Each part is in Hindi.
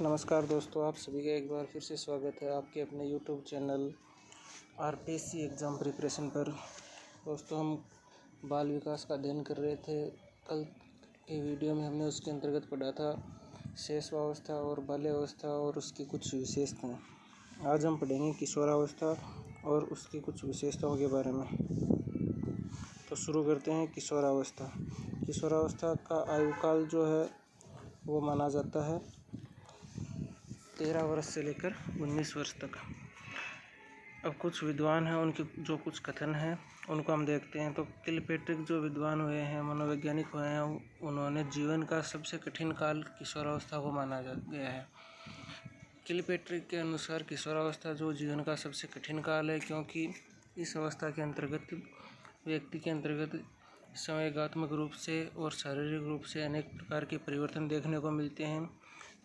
नमस्कार दोस्तों, आप सभी का एक बार फिर से स्वागत है आपके अपने YouTube channel RPSC exam preparation पर। दोस्तों, हम बाल विकास का अध्ययन कर रहे थे। कल के वीडियो में हमने उसके अंतर्गत पढ़ा था शैशवावस्था और बाल्यावस्था और उसकी कुछ विशेषताएं। आज हम पढ़ेंगे किशोरावस्था और उसकी कुछ विशेषताओं के बारे में। तो शुरू करते हैं। किशोरावस्था का आयु काल जो है वो माना जाता है 13 वर्ष से लेकर 19 वर्ष तक। अब कुछ विद्वान हैं, उनके जो कुछ कथन हैं उनको हम देखते हैं। तो किलपेट्रिक जो विद्वान हुए हैं, मनोवैज्ञानिक हुए हैं, उन्होंने जीवन का सबसे कठिन काल किशोरावस्था को माना गया है। किलपेट्रिक के अनुसार किशोरावस्था जो जीवन का सबसे कठिन काल है, क्योंकि इस अवस्था के अंतर्गत व्यक्ति के अंतर्गत संवेगात्मक रूप से और शारीरिक रूप से अनेक प्रकार के परिवर्तन देखने को मिलते हैं।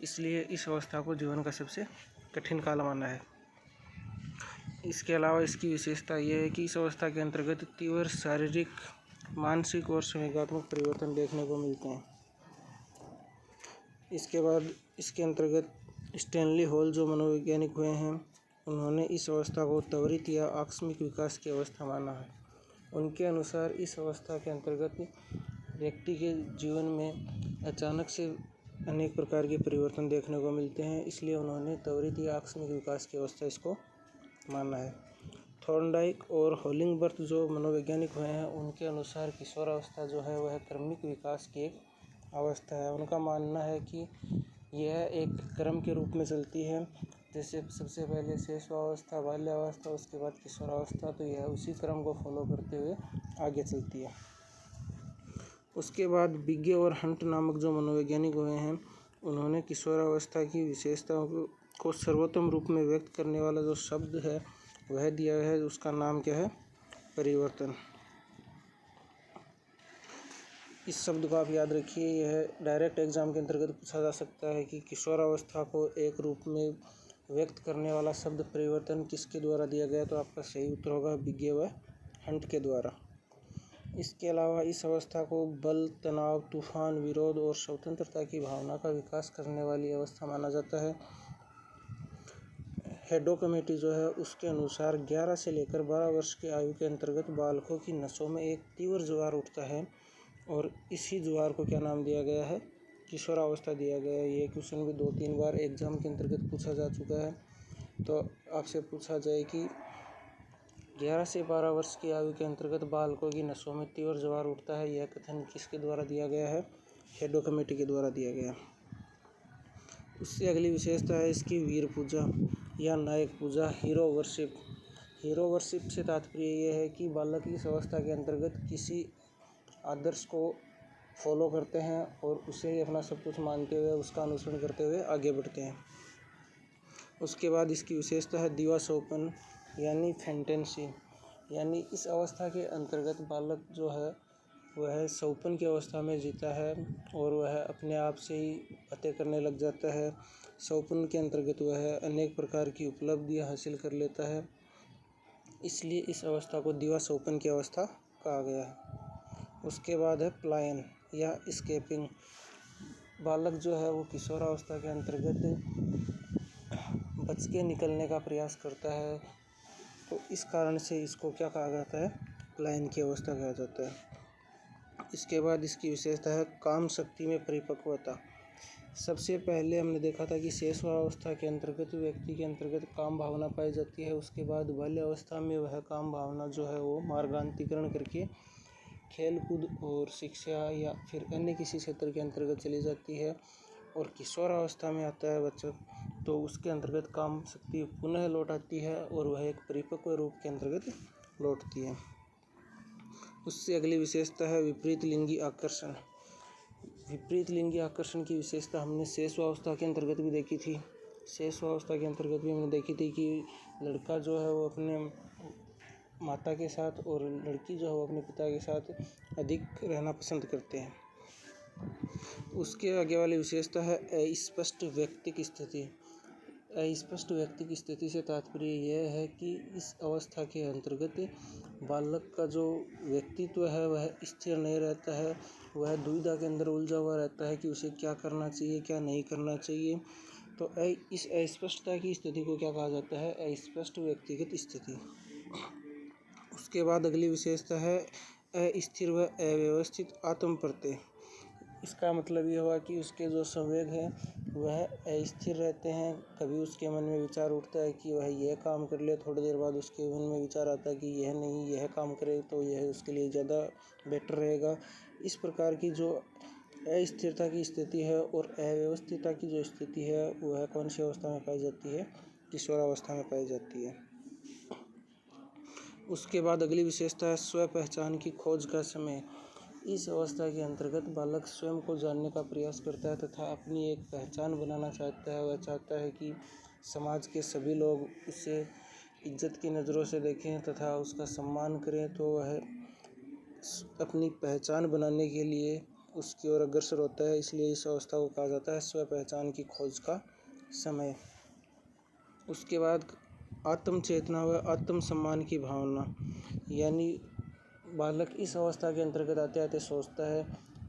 इसलिए इस अवस्था को जीवन का सबसे कठिन काल माना है। इसके अलावा इसकी विशेषता यह है कि इस अवस्था के अंतर्गत तीव्र शारीरिक, मानसिक और संवेगात्मक परिवर्तन देखने को मिलते हैं। इसके बाद इसके अंतर्गत स्टैनली हॉल जो मनोवैज्ञानिक हुए हैं, उन्होंने इस अवस्था को त्वरित या आकस्मिक विकास की अवस्था माना है। उनके अनुसार इस अवस्था के अंतर्गत व्यक्ति के जीवन में अचानक से अनेक प्रकार के परिवर्तन देखने को मिलते हैं, इसलिए उन्होंने त्वरित या आकस्मिक विकास की अवस्था इसको माना है। थॉर्नडाइक और होलिंगबर्थ जो मनोवैज्ञानिक हुए हैं, उनके अनुसार किशोरावस्था जो है वह क्रमिक विकास की एक अवस्था है। उनका मानना है कि यह एक क्रम के रूप में चलती है, जैसे सबसे पहले शैशवावस्था, बाल्यावस्था, उसके बाद किशोरावस्था, तो यह उसी क्रम को फॉलो करते हुए आगे चलती है। उसके बाद बिग्गे और हंट नामक जो मनोवैज्ञानिक हुए हैं, उन्होंने किशोरावस्था की विशेषताओं को सर्वोत्तम रूप में व्यक्त करने वाला जो शब्द है वह दिया है। उसका नाम क्या है? परिवर्तन। इस शब्द को आप याद रखिए। यह डायरेक्ट एग्जाम के अंतर्गत पूछा जा सकता है कि किशोरावस्था को एक रूप में व्यक्त करने वाला शब्द परिवर्तन किसके द्वारा दिया गया, तो आपका सही उत्तर होगा बिग्गे व हंट के द्वारा। इसके अलावा इस अवस्था को बल, तनाव, तूफान, विरोध और स्वतंत्रता की भावना का विकास करने वाली अवस्था माना जाता है। हेडो कमेटी जो है उसके अनुसार 11 से लेकर 12 वर्ष की आयु के अंतर्गत बालकों की नसों में एक तीव्र ज्वार उठता है और इसी ज्वार को क्या नाम दिया गया है? किशोरावस्था दिया गया है। ये क्वेश्चन भी 2-3 बार एग्जाम के अंतर्गत पूछा जा चुका है। तो आपसे पूछा जाए कि 11 से 12 वर्ष की आयु के अंतर्गत बालकों की नसों में तीव्र ज्वार उठता है, यह कथन किसके द्वारा दिया गया है? हेडो कमेटी के द्वारा दिया गया। उससे अगली विशेषता है इसकी वीर पूजा या नायक पूजा, हीरो वर्शिप। हीरो वर्शिप से तात्पर्य यह है कि बालक इस अवस्था के अंतर्गत किसी आदर्श को फॉलो करते हैं और उसे अपना सब कुछ मानते हुए, उसका अनुसरण करते हुए आगे बढ़ते हैं। उसके बाद इसकी विशेषता है दिवास्वप्न यानी फैंटेसी, यानी इस अवस्था के अंतर्गत बालक जो है वह स्वप्न की अवस्था में जीता है और वह अपने आप से ही बातें करने लग जाता है। स्वप्न के अंतर्गत वह अनेक प्रकार की उपलब्धियां हासिल कर लेता है, इसलिए इस अवस्था को दिवास्वप्न की अवस्था कहा गया है। उसके बाद है पलायन या स्केपिंग। बालक जो है वो किशोरावस्था के अंतर्गत बच के निकलने का प्रयास करता है, तो इस कारण से इसको क्या कहा जाता है? पलायन की अवस्था कहा जाता है। इसके बाद इसकी विशेषता है काम शक्ति में परिपक्वता। सबसे पहले हमने देखा था कि शैशवावस्था के अंतर्गत व्यक्ति के अंतर्गत काम भावना पाई जाती है। उसके बाद बाल्यावस्था में वह काम भावना जो है वो मार्गांतरीकरण करके खेल कूद और शिक्षा या फिर अन्य किसी क्षेत्र के अंतर्गत चली जाती है। और किशोरावस्था में आता है बच्चा, तो उसके अंतर्गत काम शक्ति पुनः लौट आती है और वह एक परिपक्व रूप के अंतर्गत लौटती है। उससे अगली विशेषता है विपरीत लिंगी आकर्षण। विपरीत लिंगी आकर्षण की विशेषता हमने शैशवावस्था के अंतर्गत भी देखी थी। शैशवावस्था के अंतर्गत भी हमने देखी थी कि लड़का जो है वो अपने माता के साथ और लड़की जो है वो अपने पिता के साथ अधिक रहना पसंद करते हैं। उसके आगे वाली विशेषता है अस्पष्ट व्यक्तिक स्थिति। अस्पष्ट व्यक्तिक स्थिति से तात्पर्य यह है कि इस अवस्था के अंतर्गत बालक का जो व्यक्तित्व है वह स्थिर नहीं रहता है। वह दुविधा के अंदर उलझा हुआ रहता है कि उसे क्या करना चाहिए, क्या नहीं करना चाहिए। तो इस अस्पष्टता की स्थिति को क्या कहा जाता है? अस्पष्ट व्यक्तिगत स्थिति। उसके बाद अगली विशेषता है अस्थिर व अव्यवस्थित आत्म प्रत्यय। इसका मतलब ये हुआ कि उसके जो संवेग हैं वह अस्थिर रहते हैं। कभी उसके मन में विचार उठता है कि वह यह काम कर ले, थोड़ी देर बाद उसके मन में विचार आता है कि यह नहीं, यह काम करे तो यह उसके लिए ज़्यादा बेटर रहेगा। इस प्रकार की जो अस्थिरता की स्थिति है और अव्यवस्थितता की जो स्थिति है वह कौन सी अवस्था में पाई जाती है? किशोरावस्था में पाई जाती है। उसके बाद अगली विशेषता है स्व पहचान की खोज का समय। इस अवस्था के अंतर्गत बालक स्वयं को जानने का प्रयास करता है तथा अपनी एक पहचान बनाना चाहता है। वह चाहता है कि समाज के सभी लोग उसे इज्जत की नज़रों से देखें तथा उसका सम्मान करें, तो वह अपनी पहचान बनाने के लिए उसकी ओर अग्रसर होता है। इसलिए इस अवस्था को कहा जाता है स्व पहचान की खोज का समय। उसके बाद आत्म चेतना व आत्म सम्मान की भावना, यानी बालक इस अवस्था के अंतर्गत आते आते सोचता है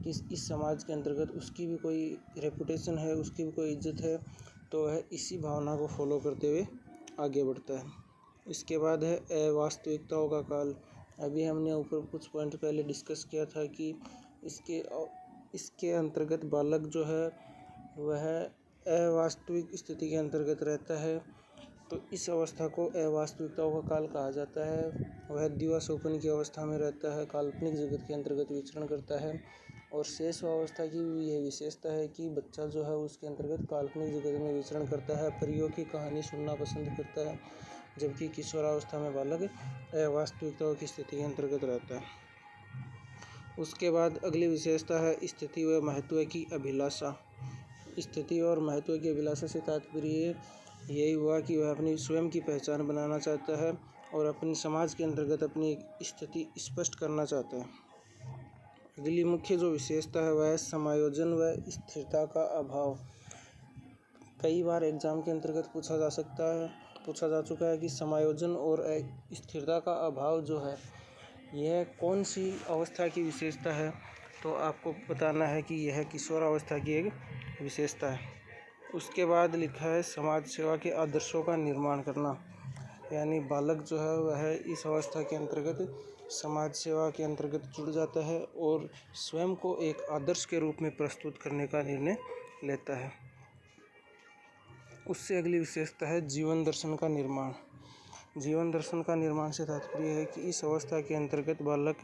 कि इस समाज के अंतर्गत उसकी भी कोई रेपुटेशन है, उसकी भी कोई इज्जत है, तो वह इसी भावना को फॉलो करते हुए आगे बढ़ता है। इसके बाद है अवास्तविकताओं का काल। अभी हमने ऊपर कुछ पॉइंट पहले डिस्कस किया था कि इसके अंतर्गत बालक जो है वह अवास्तविक स्थिति के अंतर्गत रहता है। तो इस अवस्था को अवास्तविकताओं का काल कहा जाता है। वह दिवा सोपन की अवस्था में रहता है, काल्पनिक जगत के अंतर्गत विचरण करता है। और शेष अवस्था की यह विशेषता है कि बच्चा जो है उसके अंतर्गत काल्पनिक जगत में विचरण करता है, परियों की कहानी सुनना पसंद करता है, जबकि किशोरावस्था में बालक अवास्तविकताओं की स्थिति के अंतर्गत रहता है। उसके बाद अगली विशेषता है स्थिति व महत्व की अभिलाषा। स्थिति और महत्व की अभिलाषा से तात्पर्य यही हुआ कि वह अपनी स्वयं की पहचान बनाना चाहता है और अपने समाज के अंतर्गत अपनी स्थिति स्पष्ट करना चाहता है। अगली मुख्य जो विशेषता है वह समायोजन व स्थिरता का अभाव। कई बार एग्जाम के अंतर्गत पूछा जा चुका है कि समायोजन और स्थिरता का अभाव जो है यह कौन सी अवस्था की विशेषता है, तो आपको बताना है कि यह किशोरावस्था की एक विशेषता है। उसके बाद लिखा है समाज सेवा के आदर्शों का निर्माण करना, यानी बालक जो है वह इस अवस्था के अंतर्गत समाज सेवा के अंतर्गत जुड़ जाता है और स्वयं को एक आदर्श के रूप में प्रस्तुत करने का निर्णय लेता है। उससे अगली विशेषता है जीवन दर्शन का निर्माण। जीवन दर्शन का निर्माण से तात्पर्य है कि इस अवस्था के अंतर्गत बालक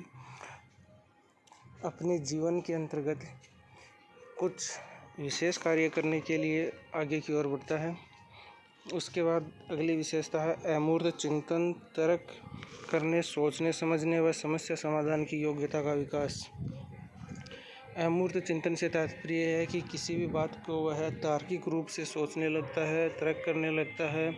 अपने जीवन के अंतर्गत कुछ विशेष कार्य करने के लिए आगे की ओर बढ़ता है। उसके बाद अगली विशेषता है अमूर्त चिंतन, तर्क करने, सोचने समझने व समस्या समाधान की योग्यता का विकास। अमूर्त चिंतन से तात्पर्य है कि किसी भी बात को वह तार्किक रूप से सोचने लगता है, तर्क करने लगता है,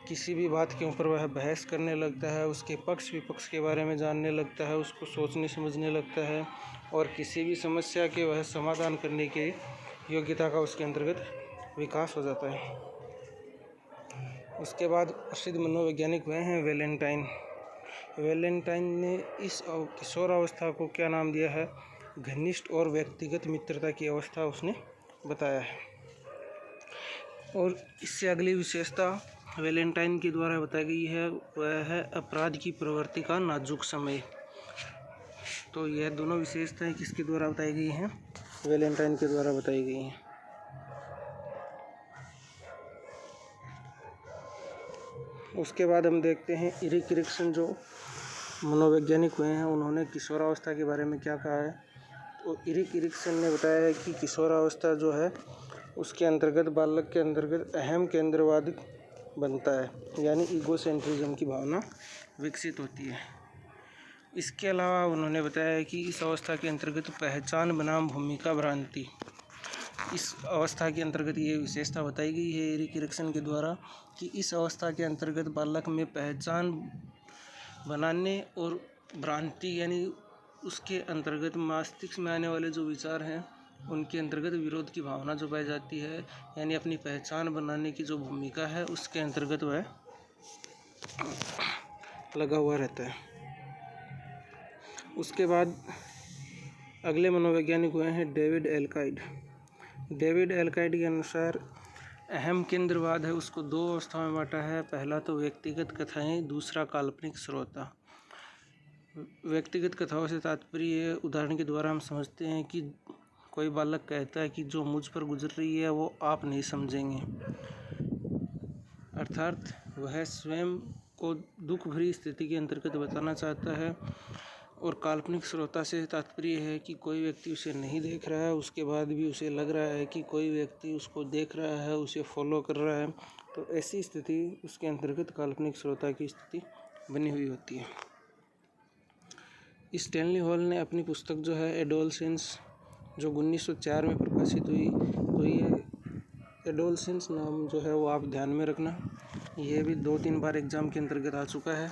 किसी भी बात के ऊपर वह बहस करने लगता है, उसके पक्ष विपक्ष के बारे में जानने लगता है, उसको सोचने समझने लगता है और किसी भी समस्या के वह समाधान करने की योग्यता का उसके अंतर्गत विकास हो जाता है। उसके बाद प्रसिद्ध मनोवैज्ञानिक वह हैं वैलेंटाइन। वैलेंटाइन ने इस किशोरावस्था को क्या नाम दिया है? घनिष्ठ और व्यक्तिगत मित्रता की अवस्था उसने बताया है। और इससे अगली विशेषता वैलेंटाइन के द्वारा बताई गई है वह है अपराध की प्रवृत्ति का नाजुक समय। तो यह दोनों विशेषताएं किसके द्वारा बताई गई हैं? वैलेंटाइन के द्वारा बताई गई हैं। उसके बाद हम देखते हैं इरिक एरिक्सन जो मनोवैज्ञानिक हुए हैं, उन्होंने किशोरावस्था के बारे में क्या कहा है। तो इरिक एरिक्सन ने बताया है कि किशोरावस्था जो है उसके अंतर्गत बालक के अंतर्गत अहम केंद्रवाद बनता है, यानी ईगोसेंट्रिज्म की भावना विकसित होती है। इसके अलावा उन्होंने बताया है कि इस अवस्था के अंतर्गत पहचान बनाम भूमिका भ्रांति, इस अवस्था के अंतर्गत ये विशेषता बताई गई है इरिक एरिक्सन के द्वारा कि इस अवस्था के अंतर्गत बालक में पहचान बनाने और भ्रांति यानी उसके अंतर्गत मस्तिष्क में आने वाले जो विचार हैं उनके अंतर्गत विरोध की भावना जो पाई जाती है, यानी अपनी पहचान बनाने की जो भूमिका है उसके अंतर्गत वह लगा हुआ रहता है। उसके बाद अगले मनोवैज्ञानिक हुए हैं डेविड एल्काइड। डेविड एल्काइड के अनुसार अहम केंद्रवाद है उसको दो अवस्थाओं में बांटा है। पहला तो व्यक्तिगत कथाएं, दूसरा काल्पनिक श्रोता। व्यक्तिगत कथाओं से तात्पर्य उदाहरण के द्वारा हम समझते हैं कि कोई बालक कहता है कि जो मुझ पर गुजर रही है वो आप नहीं समझेंगे, अर्थात वह स्वयं को दुख भरी स्थिति के अंतर्गत बताना चाहता है। और काल्पनिक श्रोता से तात्पर्य है कि कोई व्यक्ति उसे नहीं देख रहा है, उसके बाद भी उसे लग रहा है कि कोई व्यक्ति उसको देख रहा है, उसे फॉलो कर रहा है, तो ऐसी स्थिति उसके अंतर्गत काल्पनिक श्रोता की स्थिति बनी हुई होती है। स्टैनली हॉल ने अपनी पुस्तक जो है एडोलसेंस, जो 1904 में प्रकाशित हुई, तो ये एडोलसेंस नाम जो है वो आप ध्यान में रखना, ये भी 2-3 बार एग्जाम के अंतर्गत आ चुका है।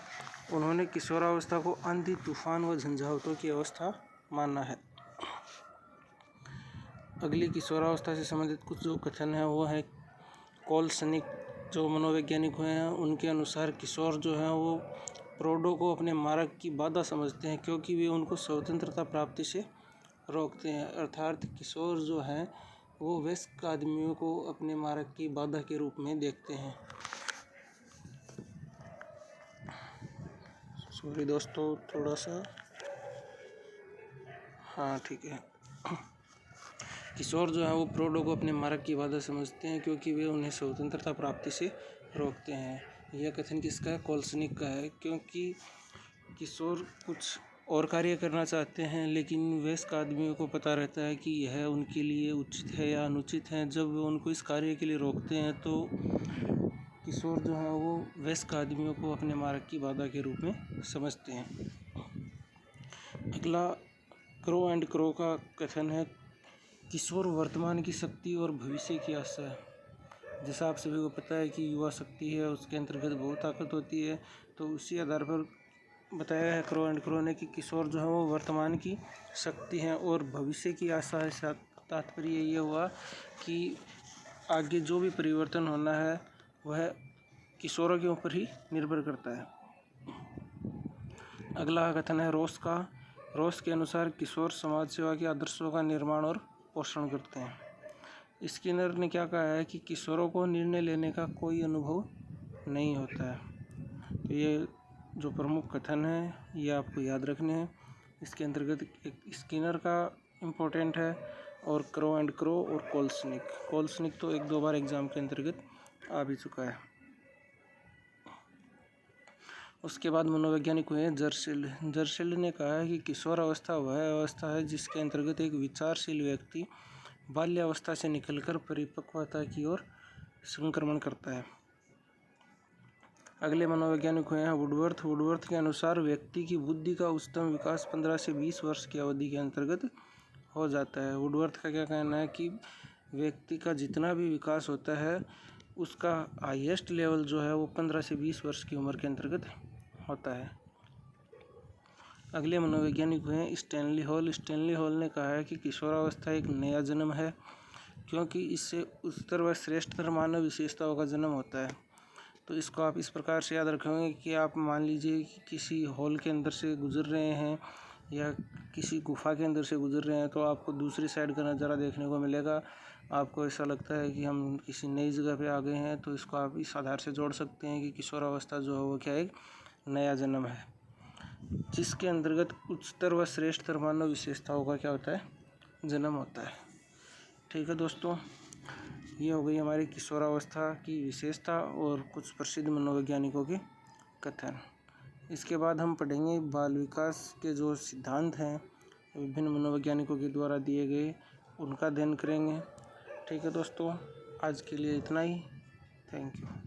उन्होंने किशोरावस्था को आंधी, तूफान व झंझावतों की अवस्था माना है। अगली किशोरावस्था से संबंधित कुछ जो कथन है वो है कोलसनिक, जो मनोवैज्ञानिक हुए हैं, उनके अनुसार किशोर जो हैं वो प्रौढ़ों को अपने मार्ग की बाधा समझते हैं क्योंकि वे उनको स्वतंत्रता प्राप्ति से रोकते हैं। अर्थात किशोर जो हैं वो वयस्क आदमियों को अपने मार्ग की बाधा के रूप में देखते हैं। सॉरी दोस्तों, थोड़ा सा हाँ ठीक है। किशोर जो है वो प्रौढ़ों को अपने मार्ग की बाधा समझते हैं क्योंकि वे उन्हें स्वतंत्रता प्राप्ति से रोकते हैं। यह कथन किसका है? कोलसनिक का है। क्योंकि किशोर कुछ और कार्य करना चाहते हैं लेकिन वयस्क आदमियों को पता रहता है कि यह उनके लिए उचित है या अनुचित है। जब वे उनको इस कार्य के लिए रोकते हैं तो किशोर जो है वो वयस्क आदमियों को अपने मार्ग की बाधा के रूप में समझते हैं। अगला क्रो एंड क्रो का कथन है, किशोर वर्तमान की शक्ति और भविष्य की आशा है। जैसा आप सभी को पता है कि युवा शक्ति है, उसके अंतर्गत बहुत ताकत होती है, तो उसी आधार पर बताया है क्रो एंड क्रो ने कि किशोर जो है वो वर्तमान की शक्ति है और भविष्य की आशा है। तात्पर्य ये हुआ कि आगे जो भी परिवर्तन होना है वह किशोरों के ऊपर ही निर्भर करता है। अगला कथन है रोस का। रोस के अनुसार किशोर समाज सेवा के आदर्शों का निर्माण और पोषण करते हैं। स्किनर ने क्या कहा है कि किशोरों को निर्णय लेने का कोई अनुभव नहीं होता है। तो ये जो प्रमुख कथन है ये आपको याद रखने हैं। इसके अंतर्गत एक स्किनर का इम्पोर्टेंट है और क्रो एंड क्रो और कोलसनिक तो 1-2 बार एग्जाम के अंतर्गत आ भी चुका है। उसके बाद मनोवैज्ञानिक हुए जर्सिल ने कहा है कि किशोर अवस्था वह अवस्था है जिसके अंतर्गत एक विचारशील व्यक्ति बाल्यावस्था से निकलकर परिपक्वता की ओर संक्रमण करता है। अगले मनोवैज्ञानिक हुए हैं वुडवर्थ के अनुसार व्यक्ति की बुद्धि का उच्चतम विकास 15 से 20 वर्ष की अवधि के अंतर्गत हो जाता है। वुडवर्थ का क्या कहना है कि व्यक्ति का जितना भी विकास होता है उसका हाईएस्ट लेवल जो है वो 15 से 20 वर्ष की उम्र के अंतर्गत होता है। अगले मनोवैज्ञानिक हुए स्टैनली हॉल ने कहा है कि किशोरावस्था एक नया जन्म है क्योंकि इससे उच्चतर व श्रेष्ठतर मानव विशेषताओं का जन्म होता है। तो इसको आप इस प्रकार से याद रखेंगे कि आप मान लीजिए कि किसी हॉल के अंदर से गुजर रहे हैं या किसी गुफा के अंदर से गुजर रहे हैं तो आपको दूसरी साइड का नज़ारा देखने को मिलेगा। आपको ऐसा लगता है कि हम किसी नई जगह पे आ गए हैं, तो इसको आप इस आधार से जोड़ सकते हैं कि किशोरावस्था जो है वो क्या एक नया जन्म है जिसके अंतर्गत उच्चतर व श्रेष्ठतर मानव विशेषताओं का क्या होता है, जन्म होता है। ठीक है दोस्तों, ये हो गई हमारी किशोरावस्था की विशेषता और कुछ प्रसिद्ध मनोवैज्ञानिकों के कथन। इसके बाद हम पढ़ेंगे बाल विकास के जो सिद्धांत हैं विभिन्न मनोवैज्ञानिकों के द्वारा दिए गए, उनका अध्ययन करेंगे। ठीक है दोस्तों, आज के लिए इतना ही। Thank you.